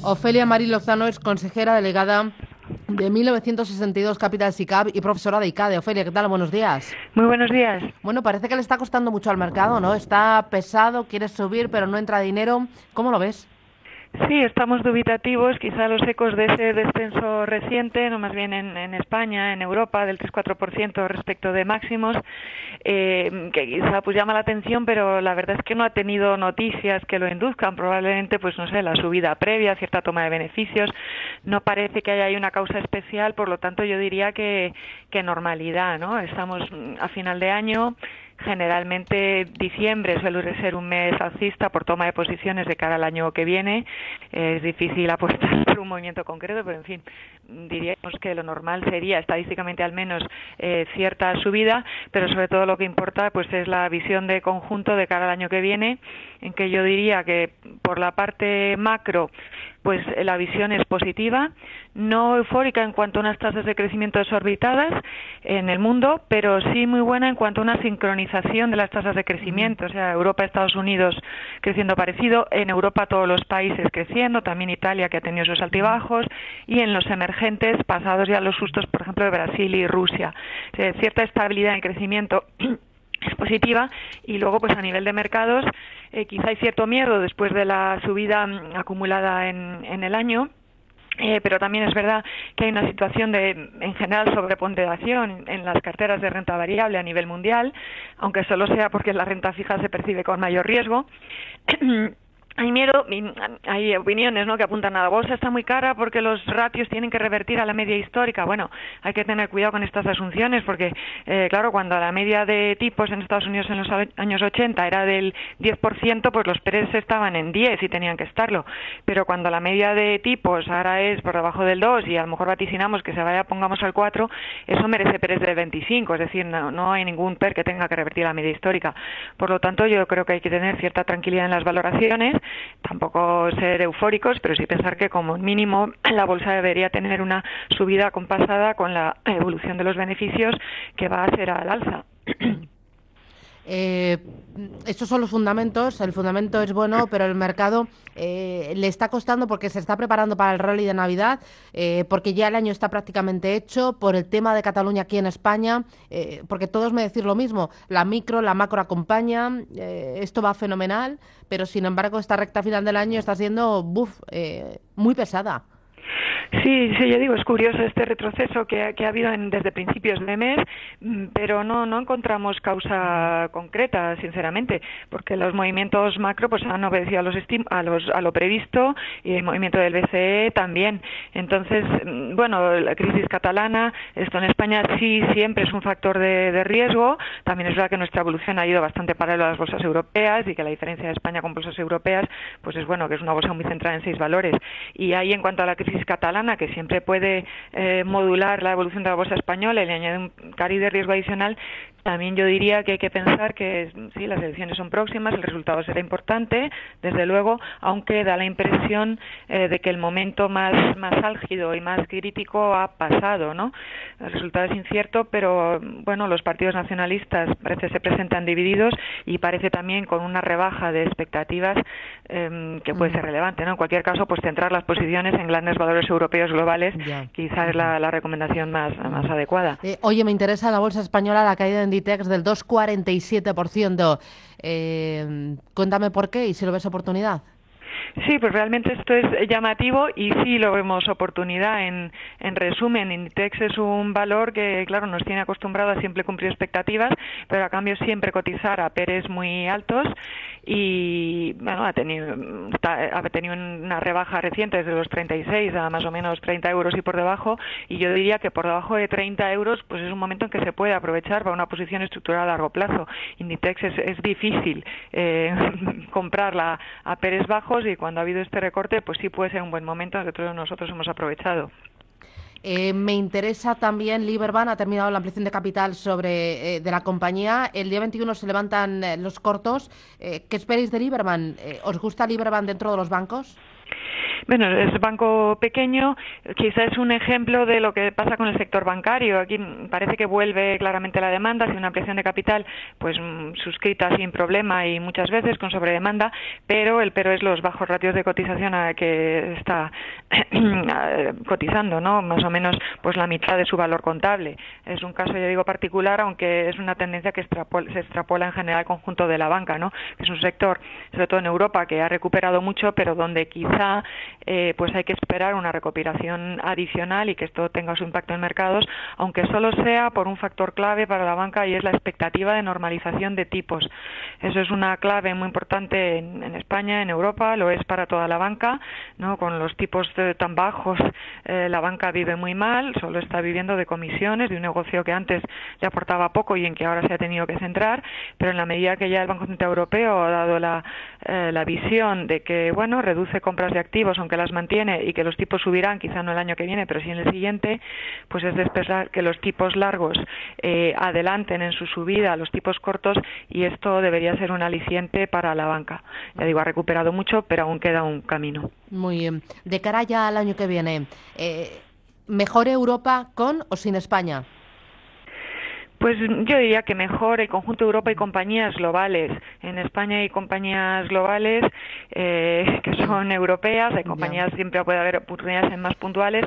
Ofelia Marín Lozano es consejera delegada de 1962 Capital SICAV y profesora de ICADE. Ofelia, ¿qué tal? Buenos días. Muy buenos días. Bueno, parece que le está costando mucho al mercado, ¿no? Está pesado, quiere subir, pero no entra dinero. ¿Cómo lo ves? Sí, estamos dubitativos, quizá los ecos de ese descenso reciente, no más bien en España, en Europa, del 3-4% respecto de máximos, que quizá pues llama la atención, pero la verdad es que no ha tenido noticias que lo induzcan, probablemente, pues no sé, la subida previa, cierta toma de beneficios, no parece que haya ahí una causa especial, por lo tanto yo diría que normalidad, ¿no? Estamos a final de año. Generalmente diciembre suele ser un mes alcista por toma de posiciones de cara al año que viene. Es difícil apostar por un movimiento concreto, pero en fin, diríamos que lo normal sería, estadísticamente al menos, cierta subida, pero sobre todo lo que importa pues es la visión de conjunto de cara al año que viene, en que yo diría que por la parte macro pues la visión es positiva, no eufórica en cuanto a unas tasas de crecimiento desorbitadas en el mundo, pero sí muy buena en cuanto a una sincronización de las tasas de crecimiento, o sea, Europa, Estados Unidos creciendo parecido, en Europa todos los países creciendo, también Italia que ha tenido sus altibajos, y en los emergentes pasados ya los sustos, por ejemplo, de Brasil y Rusia. O sea, cierta estabilidad en crecimiento es positiva, y luego pues a nivel de mercados quizá hay cierto miedo después de la subida acumulada en el año, pero también es verdad que hay una situación de, en general, sobreponderación en las carteras de renta variable a nivel mundial, aunque solo sea porque la renta fija se percibe con mayor riesgo. Hay miedo, hay opiniones, ¿no?, que apuntan a la bolsa está muy cara porque los ratios tienen que revertir a la media histórica. Bueno, hay que tener cuidado con estas asunciones porque, claro, cuando la media de tipos en Estados Unidos en los años 80 era del 10%, pues los PERES estaban en 10 y tenían que estarlo. Pero cuando la media de tipos ahora es por debajo del 2 y a lo mejor vaticinamos que se vaya, pongamos al 4, eso merece PERES del 25, es decir, no hay ningún PER que tenga que revertir la media histórica. Por lo tanto, yo creo que hay que tener cierta tranquilidad en las valoraciones, tampoco ser eufóricos, pero sí pensar que como mínimo la bolsa debería tener una subida acompasada con la evolución de los beneficios que va a ser al alza. Estos son los fundamentos, el fundamento es bueno, pero el mercado le está costando porque se está preparando para el rally de Navidad, porque ya el año está prácticamente hecho, por el tema de Cataluña aquí en España, porque todos me decís lo mismo, la micro, la macro acompaña, esto va fenomenal, pero sin embargo esta recta final del año está siendo muy pesada. Sí, yo digo, es curioso este retroceso que ha habido desde principios de mes, pero no encontramos causa concreta, sinceramente, porque los movimientos macro pues han obedecido a lo previsto, y el movimiento del BCE también. Entonces, bueno, la crisis catalana, esto en España sí siempre es un factor de riesgo. También es verdad que nuestra evolución ha ido bastante paralela a las bolsas europeas y que la diferencia de España con bolsas europeas pues es bueno, que es una bolsa muy centrada en 6 valores. Y ahí, en cuanto a la crisis catalana, que siempre puede modular la evolución de la bolsa española y le añade un cariz de riesgo adicional, también yo diría que hay que pensar que sí, las elecciones son próximas, el resultado será importante, desde luego, aunque da la impresión de que el momento más álgido y más crítico ha pasado, ¿no? El resultado es incierto, pero bueno, los partidos nacionalistas parece se presentan divididos y parece también con una rebaja de expectativas que puede ser relevante, ¿no? En cualquier caso, pues centrar las posiciones en grandes valores europeos globales quizás es la recomendación más adecuada. Oye, me interesa la bolsa española, la caída de Inditex del 2,47%. Cuéntame por qué y si lo ves oportunidad. Sí, pues realmente esto es llamativo y sí lo vemos oportunidad. En resumen, Inditex es un valor que, claro, nos tiene acostumbrado a siempre cumplir expectativas, pero a cambio siempre cotizar a PERES muy altos, y bueno, ha tenido una rebaja reciente desde los 36 a más o menos 30 euros y por debajo, y yo diría que por debajo de 30 euros pues es un momento en que se puede aprovechar para una posición estructural a largo plazo. Inditex es difícil comprarla a PERES bajos, y cuando ha habido este recorte pues sí puede ser un buen momento que todos nosotros hemos aprovechado. Me interesa también Liberbank, ha terminado la ampliación de capital de la compañía. El día 21 se levantan los cortos. ¿Qué esperáis de Liberbank? ¿Os gusta Liberbank dentro de los bancos? Bueno, es banco pequeño, quizá es un ejemplo de lo que pasa con el sector bancario. Aquí parece que vuelve claramente la demanda, hacia una ampliación de capital, pues suscrita sin problema y muchas veces con sobredemanda, pero el pero es los bajos ratios de cotización a que está cotizando, ¿no? Más o menos pues la mitad de su valor contable. Es un caso, ya digo, particular, aunque es una tendencia que se extrapola en general al conjunto de la banca, ¿no? Es un sector, sobre todo en Europa, que ha recuperado mucho, pero donde quizá pues hay que esperar una recuperación adicional y que esto tenga su impacto en mercados, aunque solo sea por un factor clave para la banca, y es la expectativa de normalización de tipos. Eso es una clave muy importante en España, en Europa, lo es para toda la banca, ¿no? Con los tipos tan bajos, la banca vive muy mal, solo está viviendo de comisiones, de un negocio que antes le aportaba poco y en que ahora se ha tenido que centrar, pero en la medida que ya el Banco Central Europeo ha dado la visión de que, bueno, reduce compras de activos, aunque las mantiene, y que los tipos subirán, quizá no el año que viene, pero sí en el siguiente, pues es de esperar que los tipos largos adelanten en su subida a los tipos cortos, y esto debería ser un aliciente para la banca. Ya digo, ha recuperado mucho, pero aún queda un camino. Muy bien. De cara ya al año que viene, ¿mejor Europa con o sin España? Pues yo diría que mejor el conjunto de Europa y compañías globales. En España hay compañías globales que son europeas, hay compañías, siempre puede haber oportunidades en más puntuales,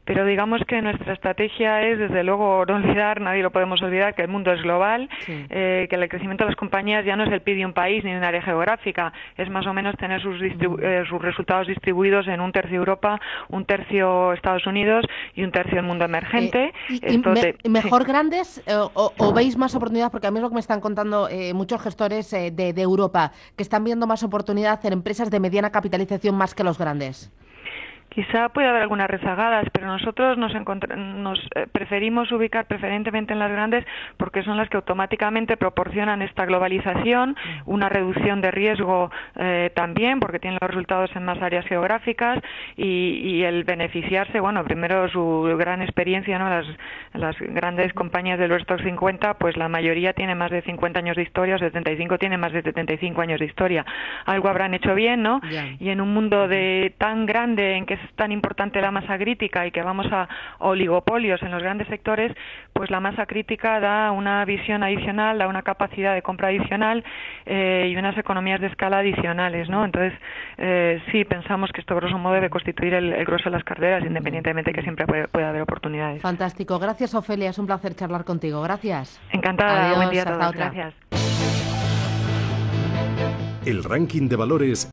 pero digamos que nuestra estrategia es, desde luego, no olvidar, nadie lo podemos olvidar, que el mundo es global, que el crecimiento de las compañías ya no es el PIB de un país ni de un área geográfica, es más o menos tener sus resultados distribuidos en un tercio Europa, un tercio Estados Unidos y un tercio el mundo emergente. ¿Mejor grandes o veis más oportunidad? Porque a mí es lo que me están contando muchos gestores de Europa, que están viendo más oportunidad en empresas de mediana capitalización más que los grandes. Quizá puede haber algunas rezagadas, pero nosotros nos preferimos ubicar preferentemente en las grandes, porque son las que automáticamente proporcionan esta globalización, una reducción de riesgo también, porque tienen los resultados en más áreas geográficas, y el beneficiarse, bueno, primero su gran experiencia, ¿no? Las grandes compañías del Eurostoxx 50, pues la mayoría tiene más de 50 años de historia, 75 tiene más de 75 años de historia. Algo habrán hecho bien, ¿no? Yeah. Y en un mundo tan grande, en que es tan importante la masa crítica y que vamos a oligopolios en los grandes sectores, pues la masa crítica da una visión adicional, da una capacidad de compra adicional y unas economías de escala adicionales, ¿no? Entonces, sí, pensamos que esto, grosso modo, debe constituir el grueso de las carteras, independientemente que siempre puede haber oportunidades. Fantástico. Gracias, Ofelia. Es un placer charlar contigo. Gracias. Encantada. Adiós, buen día a todos. Hasta otra. Gracias. El ranking de valores